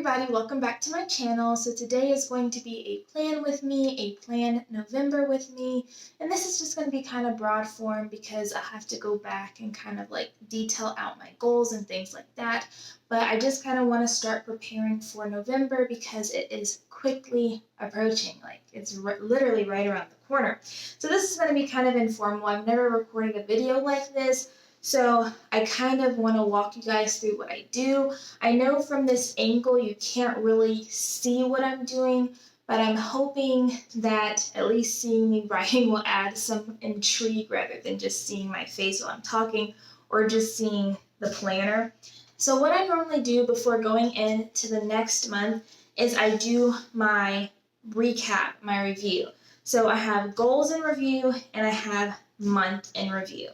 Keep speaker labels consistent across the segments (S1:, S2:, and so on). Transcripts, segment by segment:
S1: everybody, welcome back to my channel. So today is going to be a plan with me, a plan November with me, and this is just going to be kind of broad form because I have to go back and kind of like detail out my goals and things like that. But I just kind of want to start preparing for November because it is quickly approaching, like it's literally right around the corner. So this is going to be kind of informal. I've never recorded a video like this. So I kind of want to walk you guys through what I do. I know from this angle you can't really see what I'm doing, but I'm hoping that at least seeing me writing will add some intrigue rather than just seeing my face while I'm talking or just seeing the planner. So what I normally do before going into the next month is I do my recap, my review. So I have goals in review and I have month in review.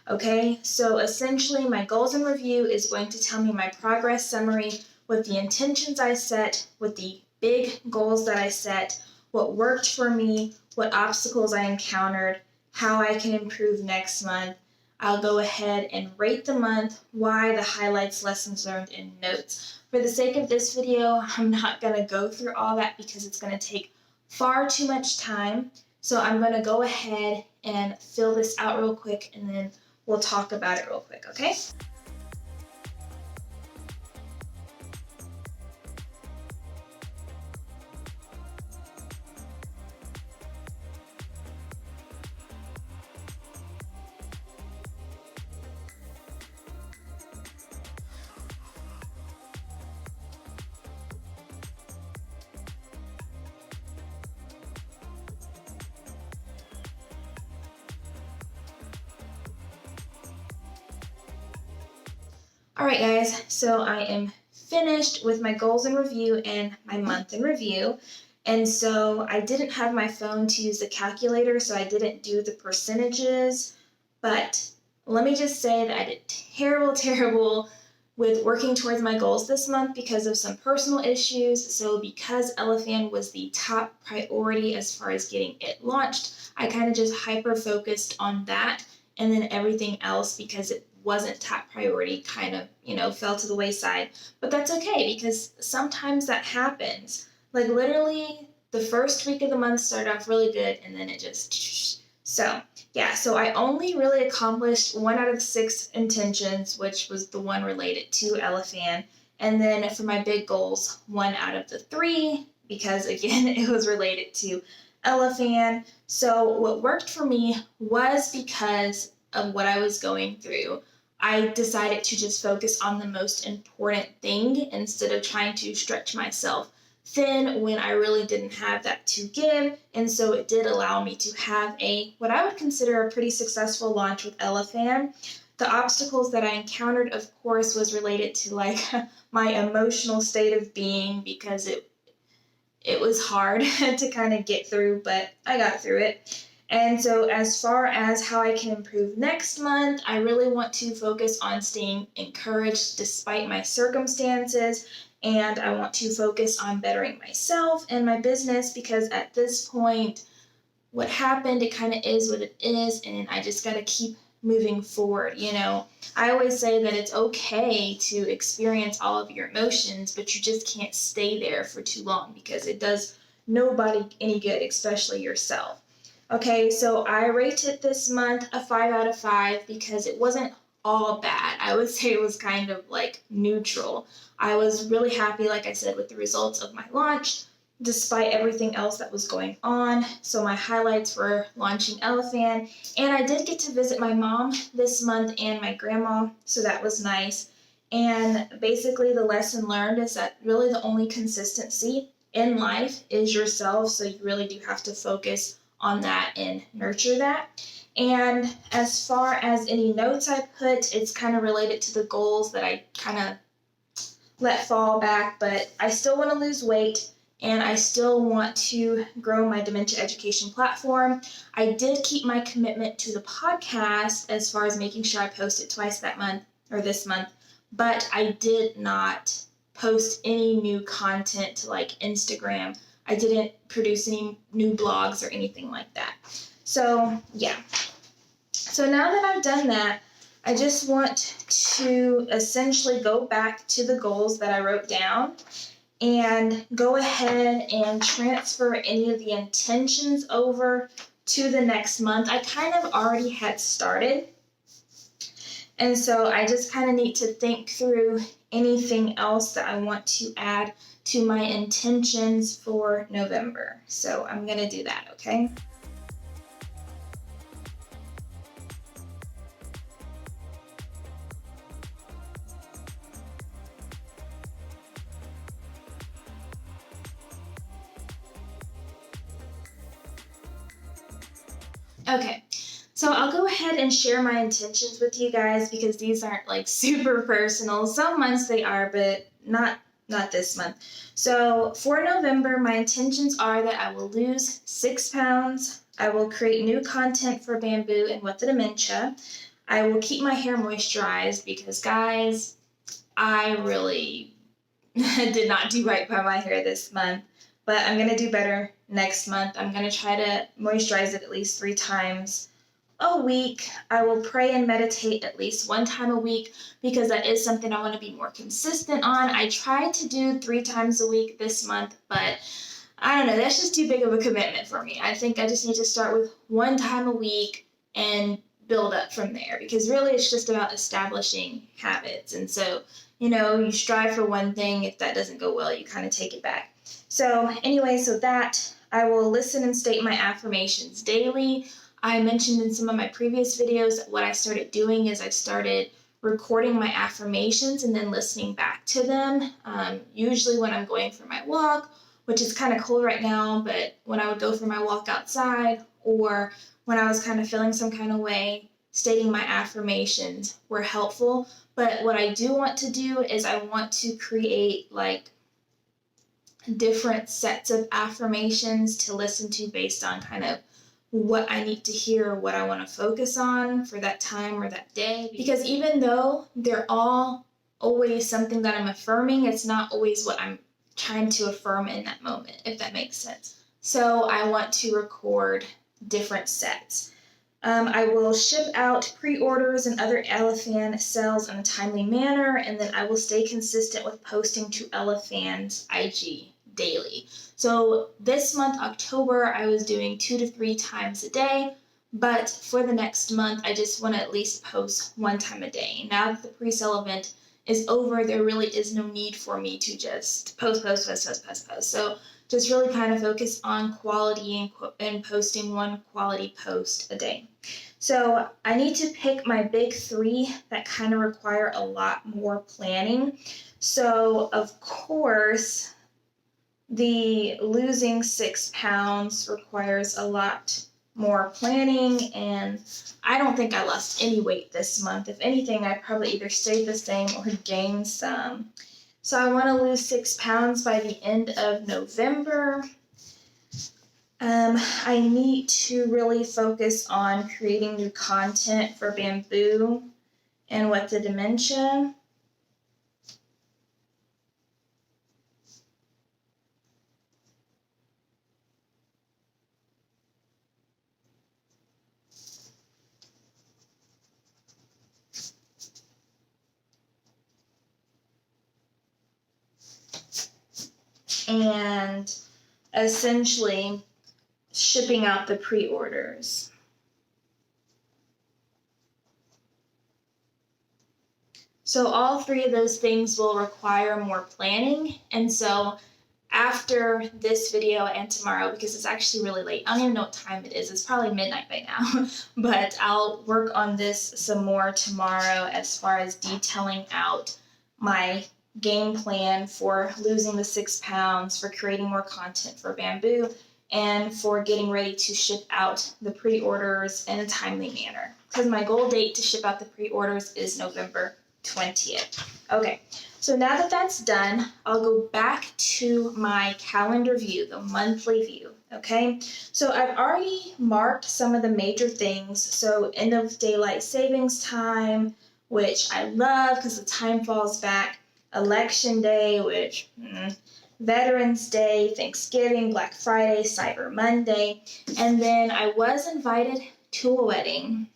S1: Okay, so essentially my goals in review is going to tell me my progress summary with the intentions I set, with the big goals that I set, what worked for me, what obstacles I encountered, how I can improve next month. I'll go ahead and rate the month, why, the highlights, lessons learned, and notes. For the sake of this video, I'm not going to go through all that because it's going to take far too much time. So I'm going to go ahead and fill this out real quick and then we'll talk about it real quick, okay? Alright guys, so I am finished with my goals in review and my month in review. And so I didn't have my phone to use the calculator, so I didn't do the percentages. But let me just say that I did terrible with working towards my goals this month because of some personal issues. So because Elefan was the top priority as far as getting it launched, I kind of just hyper-focused on that, and then everything else, because it wasn't top priority, kind of, fell to the wayside. But that's okay because sometimes that happens. Like literally the first week of the month started off really good and then it just, so I only really accomplished 1 out of the 6 intentions, which was the one related to Elefan. And then for my big goals, 1 out of the 3, because again, it was related to Elefan. So what worked for me was because of what I was going through. I decided to just focus on the most important thing instead of trying to stretch myself thin when I really didn't have that to give. And so it did allow me to have what I would consider a pretty successful launch with Elefan. The obstacles that I encountered, of course, was related to like my emotional state of being because it was hard to kind of get through, but I got through it. And so as far as how I can improve next month, I really want to focus on staying encouraged despite my circumstances. And I want to focus on bettering myself and my business because at this point, what happened, it kind of is what it is. And I just got to keep moving forward. I always say that it's okay to experience all of your emotions, but you just can't stay there for too long because it does nobody any good, especially yourself. Okay, so I rated this month a 5 out of 5 because it wasn't all bad. I would say it was kind of like neutral. I was really happy, like I said, with the results of my launch, despite everything else that was going on. So my highlights were launching Elefan, and I did get to visit my mom this month and my grandma, so that was nice. And basically the lesson learned is that really the only consistency in life is yourself, so you really do have to focus on that and nurture that. And as far as any notes I put, it's kind of related to the goals that I kind of let fall back, but I still want to lose weight and I still want to grow my dementia education platform. I did keep my commitment to the podcast as far as making sure I post it twice that month or this month, but I did not post any new content to like Instagram. I didn't produce any new blogs or anything like that. So yeah. So now that I've done that, I just want to essentially go back to the goals that I wrote down and go ahead and transfer any of the intentions over to the next month. I kind of already had started, and so I just kind of need to think through anything else that I want to add to my intentions for November. So I'm going to do that, okay? Okay, so I'll go ahead and share my intentions with you guys because these aren't like super personal. Some months they are, but not this month. So for November, my intentions are that I will lose 6 pounds. I will create new content for Bamboo and What the Dementia. I will keep my hair moisturized because, guys, I really did not do right by my hair this month. But I'm going to do better next month. I'm going to try to moisturize it at least 3 times a week. I will pray and meditate at least 1 time a week because that is something I want to be more consistent on. I tried to do 3 times a week this month, but I don't know, that's just too big of a commitment for me. I think I just need to start with 1 time a week and build up from there because really it's just about establishing habits. And so, you strive for one thing. If that doesn't go well, you kind of take it back. So anyway, so that I will listen and state my affirmations daily. I mentioned in some of my previous videos that what I started doing is I started recording my affirmations and then listening back to them. Usually when I'm going for my walk, which is kind of cold right now, but when I would go for my walk outside or when I was kind of feeling some kind of way, stating my affirmations were helpful. But what I do want to do is I want to create like different sets of affirmations to listen to based on kind of what I need to hear, what I want to focus on for that time or that day. Because even though they're all always something that I'm affirming, it's not always what I'm trying to affirm in that moment, if that makes sense. So I want to record different sets. I will ship out pre-orders and other Elefan sales in a timely manner, and then I will stay consistent with posting to Elefan's IG daily. So this month, October, I was doing 2 to 3 times a day, but for the next month, I just want to at least post 1 time a day. Now that the pre-sale event is over, there really is no need for me to just post. So just really kind of focus on quality and posting 1 quality post a day. So I need to pick my big 3 that kind of require a lot more planning. So of course, the losing 6 pounds requires a lot more planning, and I don't think I lost any weight this month. If anything, I probably either stayed the same or gained some. So I want to lose 6 pounds by the end of November. I need to really focus on creating new content for Bamboo and What the Dementia. And essentially shipping out the pre-orders. So all 3 of those things will require more planning. And so after this video and tomorrow, because it's actually really late, I don't even know what time it is. It's probably midnight right now. But I'll work on this some more tomorrow as far as detailing out my game plan for losing the 6 pounds, for creating more content for Bamboo, and for getting ready to ship out the pre-orders in a timely manner. Because my goal date to ship out the pre-orders is November 20th. Okay, so now that that's done, I'll go back to my calendar view, the monthly view, okay? So I've already marked some of the major things. So end of daylight savings time, which I love because the time falls back. Election Day, which Veterans Day, Thanksgiving, Black Friday, Cyber Monday, and then I was invited to a wedding,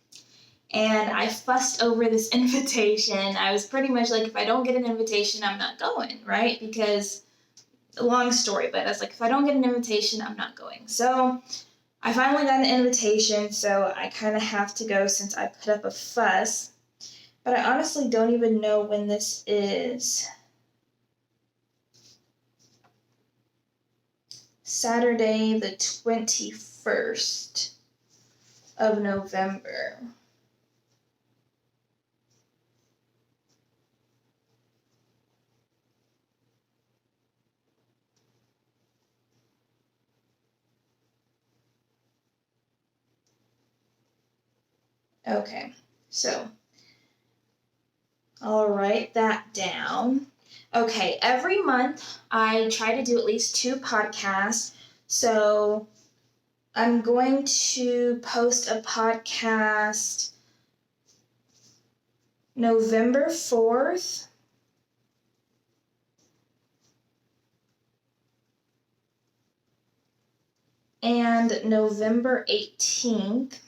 S1: and I fussed over this invitation. I was pretty much like, if I don't get an invitation, I'm not going, right? Because a long story, but I was like, if I don't get an invitation, I'm not going. So I finally got an invitation, so I kind of have to go since I put up a fuss. But I honestly don't even know when this is. Saturday the 21st of November. Okay, so I'll write that down. Okay, every month I try to do at least 2 podcasts. So I'm going to post a podcast November 4th. And November 18th.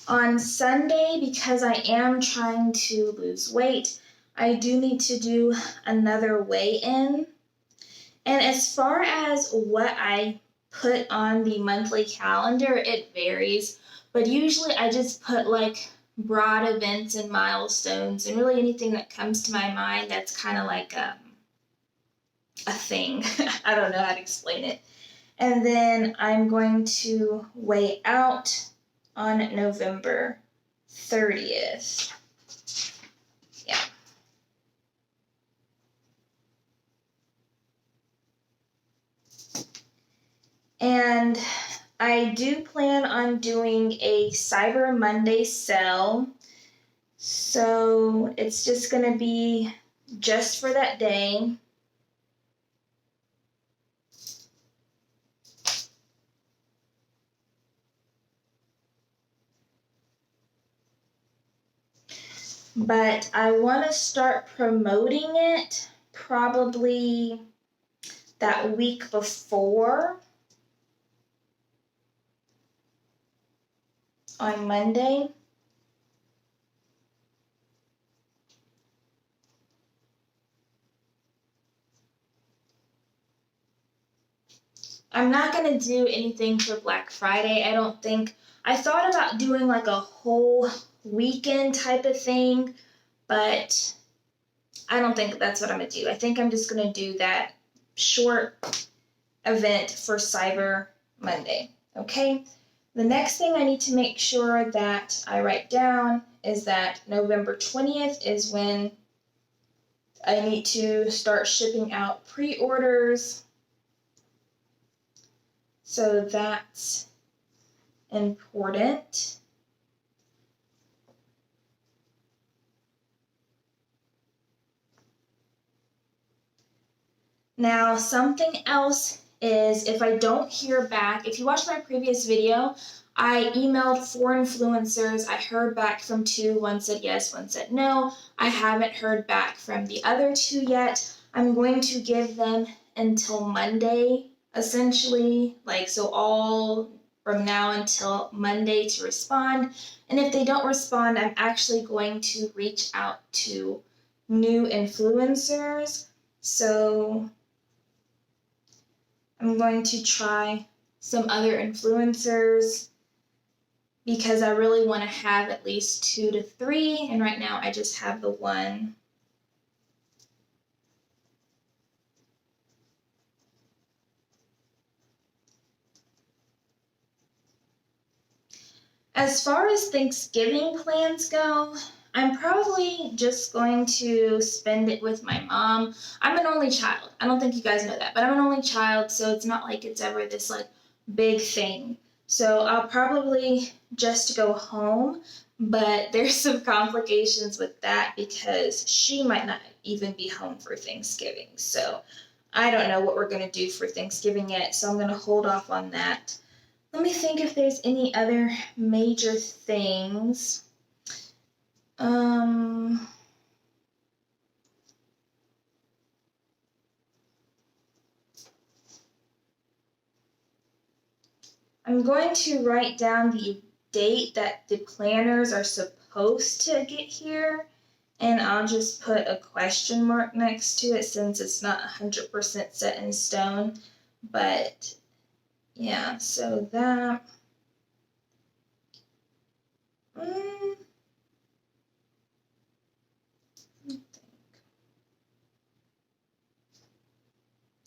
S1: On Sunday, because I am trying to lose weight, I do need to do another weigh-in. And as far as what I put on the monthly calendar, it varies. But usually I just put like broad events and milestones and really anything that comes to my mind that's kind of like a thing. I don't know how to explain it. And then I'm going to weigh out on November 30th. Yeah. And I do plan on doing a Cyber Monday sale. So it's just going to be just for that day. But I want to start promoting it probably that week before on Monday. I'm not going to do anything for Black Friday, I don't think. I thought about doing like a whole weekend type of thing, but I don't think that's what I'm going to do. I think I'm just going to do that short event for Cyber Monday, okay? The next thing I need to make sure that I write down is that November 20th is when I need to start shipping out pre-orders. So that's important. Now, something else is if I don't hear back, if you watched my previous video, I emailed 4 influencers. I heard back from 2. One said yes, one said no. I haven't heard back from the other 2 yet. I'm going to give them until Monday, essentially, like so all from now until Monday to respond. And if they don't respond, I'm actually going to reach out to new influencers. So I'm going to try some other influencers because I really want to have at least 2 to 3, and right now I just have the 1. As far as Thanksgiving plans go, I'm probably just going to spend it with my mom. I'm an only child. I don't think you guys know that, but I'm an only child, so it's not like it's ever this like big thing. So I'll probably just go home, but there's some complications with that because she might not even be home for Thanksgiving. So I don't know what we're going to do for Thanksgiving yet, so I'm going to hold off on that. Let me think if there's any other major things. I'm going to write down the date that the planners are supposed to get here, and I'll just put a question mark next to it since it's not 100% set in stone. But yeah, so that.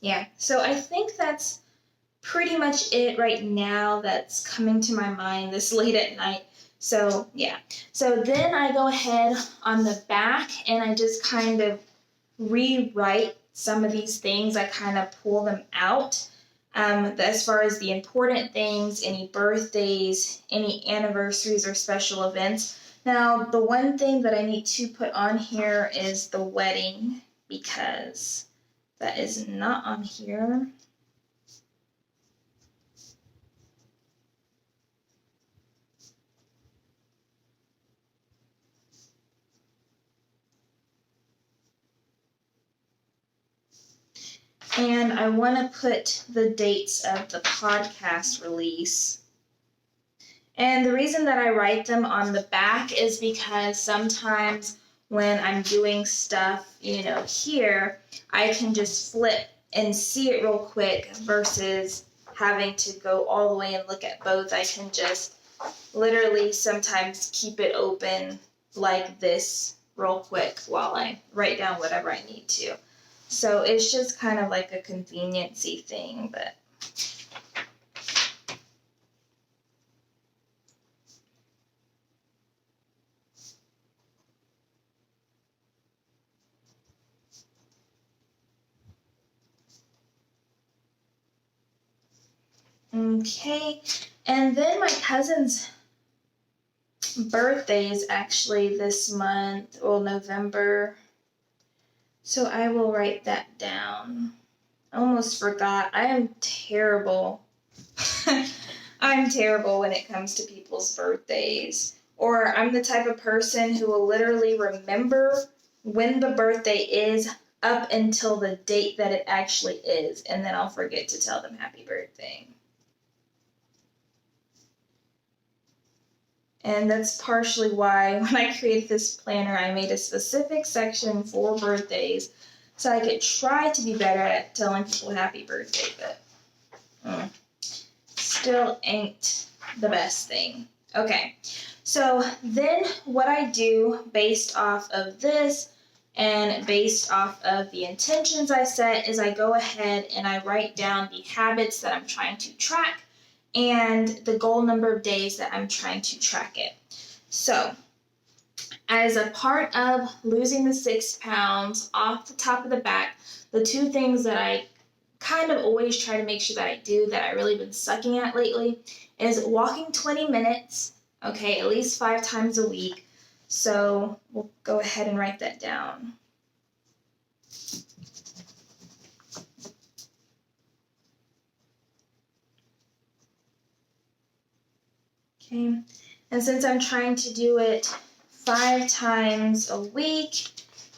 S1: Yeah, so I think that's pretty much it right now that's coming to my mind this late at night. So yeah, so then I go ahead on the back and I just kind of rewrite some of these things. I kind of pull them out as far as the important things, any birthdays, any anniversaries or special events. Now, the one thing that I need to put on here is the wedding, because that is not on here. And I want to put the dates of the podcast release. And the reason that I write them on the back is because sometimes when I'm doing stuff, here, I can just flip and see it real quick versus having to go all the way and look at both. I can just literally sometimes keep it open like this real quick while I write down whatever I need to. So it's just kind of like a conveniency thing, but okay. And then my cousin's birthday is actually this month, or November. So I will write that down. I almost forgot. I am terrible. I'm terrible when it comes to people's birthdays. Or I'm the type of person who will literally remember when the birthday is up until the date that it actually is, and then I'll forget to tell them happy birthday. And that's partially why when I created this planner, I made a specific section for birthdays so I could try to be better at telling people happy birthday, but still ain't the best thing. Okay, so then what I do based off of this and based off of the intentions I set is I go ahead and I write down the habits that I'm trying to track and the goal number of days that I'm trying to track it. So, as a part of losing the 6 pounds off the top of the back, the two things that I kind of always try to make sure that I do that I really been sucking at lately is walking 20 minutes, okay, at least 5 times a week. So, we'll go ahead and write that down. Okay, and since I'm trying to do it 5 times a week,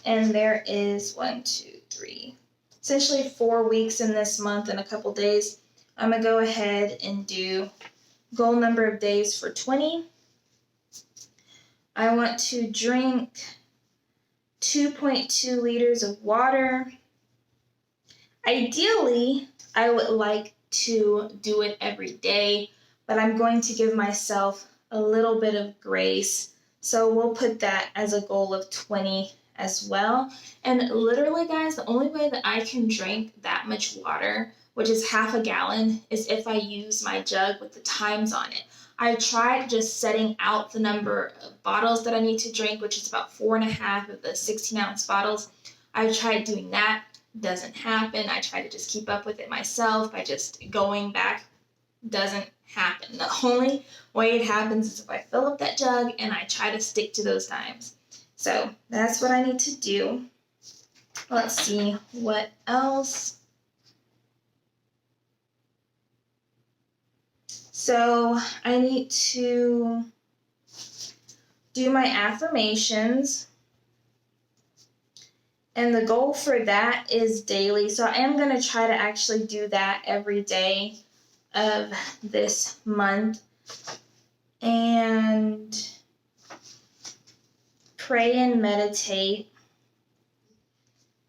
S1: and there is 1, 2, 3, essentially 4 weeks in this month and a couple days, I'm going to go ahead and do goal number of days for 20. I want to drink 2.2 liters of water. Ideally, I would like to do it every day, but I'm going to give myself a little bit of grace. So we'll put that as a goal of 20 as well. And literally, guys, the only way that I can drink that much water, which is half a gallon, is if I use my jug with the times on it. I tried just setting out the number of bottles that I need to drink, which is about 4.5 of the 16-ounce bottles. I tried doing that. Doesn't happen. I try to just keep up with it myself by just going back. Doesn't happen. The only way it happens is if I fill up that jug and I try to stick to those times. So that's what I need to do. Let's see what else. So I need to do my affirmations. And the goal for that is daily. So I am going to try to actually do that every day of this month. and pray and meditate.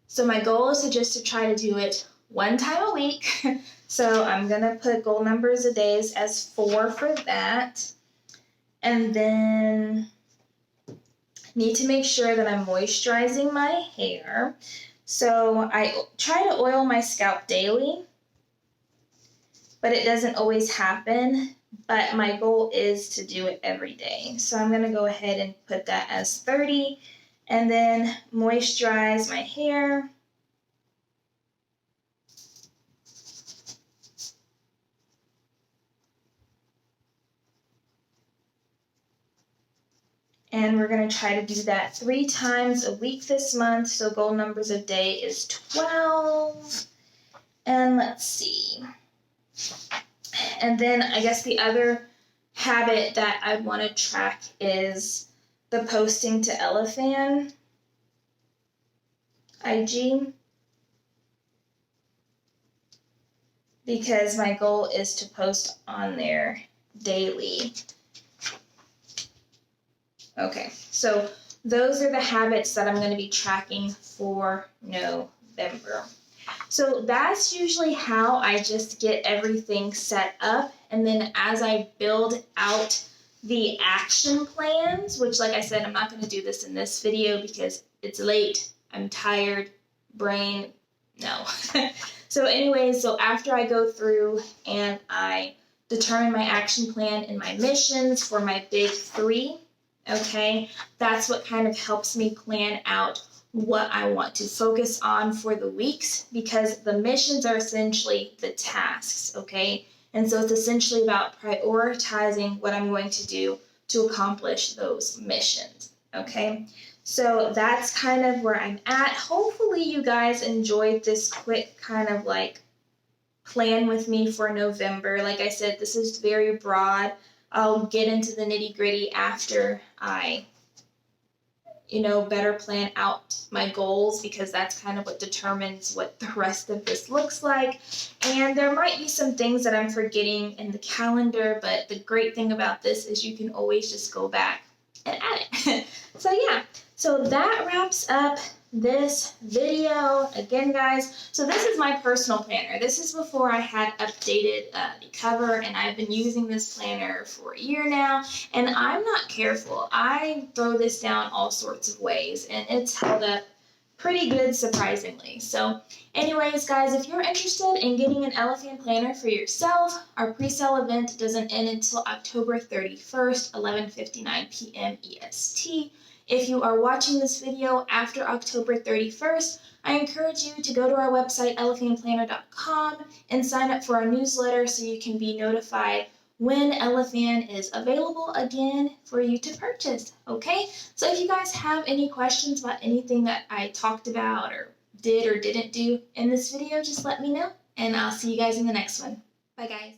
S1: So my goal is just to try to do it 1 time a week. So I'm going to put goal numbers a day as 4 for that. And then need to make sure that I'm moisturizing my hair. So I try to oil my scalp daily, but it doesn't always happen. But my goal is to do it every day. So I'm going to go ahead and put that as 30. And then moisturize my hair. And we're going to try to do that 3 times a week this month. So goal numbers a day is 12. And let's see. And then I guess the other habit that I want to track is the posting to Elefan IG. Because my goal is to post on there daily. Okay, so those are the habits that I'm going to be tracking for November. So that's usually how I just get everything set up. And then as I build out the action plans, which like I said, I'm not going to do this in this video because it's late, I'm tired, brain, no. So anyways, so after I go through and I determine my action plan and my missions for my big 3, okay, that's what kind of helps me plan out what I want to focus on for the weeks, because the missions are essentially the tasks, okay? And so it's essentially about prioritizing what I'm going to do to accomplish those missions, okay? So that's kind of where I'm at. Hopefully you guys enjoyed this quick kind of like plan with me for November. Like I said, this is very broad. I'll get into the nitty-gritty after I better plan out my goals, because that's kind of what determines what the rest of this looks like. And there might be some things that I'm forgetting in the calendar, but the great thing about this is you can always just go back and add it. So yeah, so that wraps up this video. Again, guys, so this is my personal planner. This is before I had updated the cover, and I've been using this planner for a year now, and I'm not careful. I throw this down all sorts of ways, and it's held up pretty good, surprisingly. So anyways, guys, if you're interested in getting an Elefan planner for yourself, our pre-sale event doesn't end until October 31st, 11:59 p.m. EST. If you are watching this video after October 31st, I encourage you to go to our website, elefanplanner.com, and sign up for our newsletter so you can be notified when Elefan is available again for you to purchase, okay? So if you guys have any questions about anything that I talked about or did or didn't do in this video, just let me know, and I'll see you guys in the next one. Bye, guys.